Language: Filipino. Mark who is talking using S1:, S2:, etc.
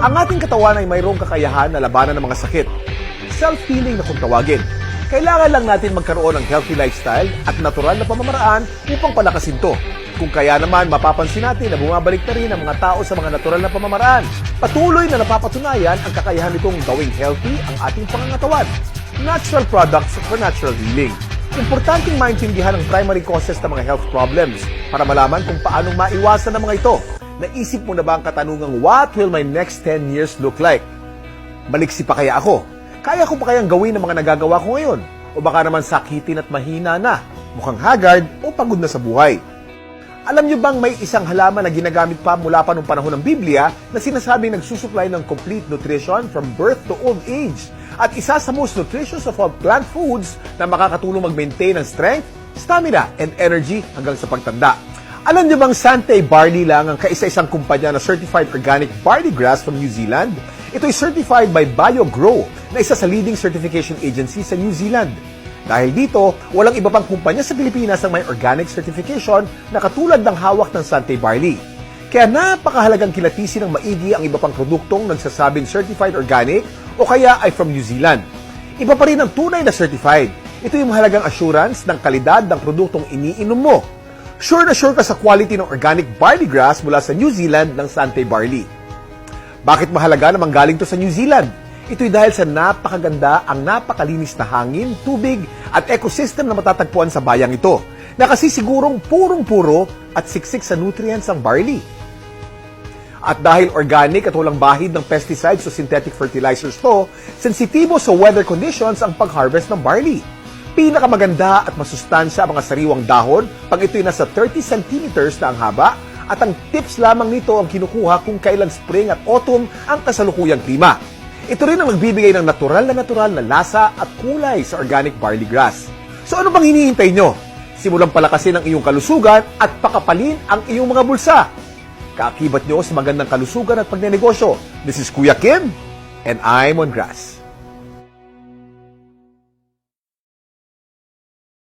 S1: Ang ating katawan ay mayroong kakayahan na labanan ng mga sakit. Self-healing na kung tawagin. Kailangan lang natin magkaroon ng healthy lifestyle at natural na pamamaraan upang palakasin to. Kung kaya naman, mapapansin natin na bumabalik na rin ang mga tao sa mga natural na pamamaraan. Patuloy na napapatunayan ang kakayahan nitong gawing healthy ang ating pangangatawan. Natural products for natural healing. Importanteng maintindihan ang primary causes ng mga health problems para malaman kung paanong maiwasan ang mga ito. Naisip mo na ba ang katanungang, what will my next 10 years look like? Maliksi pa kaya ako? Kaya ko pa kayang gawin ang mga nagagawa ko ngayon? O baka naman sakitin at mahina na, mukhang haggard o pagod na sa buhay? Alam niyo bang may isang halaman na ginagamit pa mula pa noong panahon ng Biblia na sinasabing nagsusupply ng complete nutrition from birth to old age? At isa sa most nutritious of all plant foods na makakatulong mag-maintain ng strength, stamina, and energy hanggang sa pagtanda. Alam niyo bang Sante Barley lang ang kaisa-isang kumpanya na certified organic barley grass from New Zealand? Ito ay certified by BioGrow na isa sa leading certification agency sa New Zealand. Dahil dito, walang iba pang kumpanya sa Pilipinas ang may organic certification na katulad ng hawak ng Sante Barley. Kaya napakahalagang kilatisin ng maigi ang iba pang produktong nagsasabing certified organic o kaya ay from New Zealand. Iba pa rin ang tunay na certified. Ito yung mahalagang assurance ng kalidad ng produktong iniinom mo. Sure na sure ka sa quality ng organic barley grass mula sa New Zealand ng Sante Barley. Bakit mahalaga na manggaling to sa New Zealand? Ito'y dahil sa napakaganda ang napakalinis na hangin, tubig at ecosystem na matatagpuan sa bayang ito na kasi sigurong purong-puro at siksik sa nutrients ang barley. At dahil organic at walang bahid ng pesticides o synthetic fertilizers to, sensitibo sa weather conditions ang pag-harvest ng barley. Pinakamaganda at masustansya ang mga sariwang dahon pag ito'y nasa 30 centimeters na ang haba at ang tips lamang nito ang kinukuha kung kailan spring at autumn ang kasalukuyang klima. Ito rin ang nagbibigay ng natural na lasa at kulay sa organic barley grass. So ano bang hinihintay nyo? Simulang palakasin ang iyong kalusugan at pakapalin ang iyong mga bulsa. Kaakibat nyo sa magandang kalusugan at pagnenegosyo. This is Kuya Kim, and I'm on grass.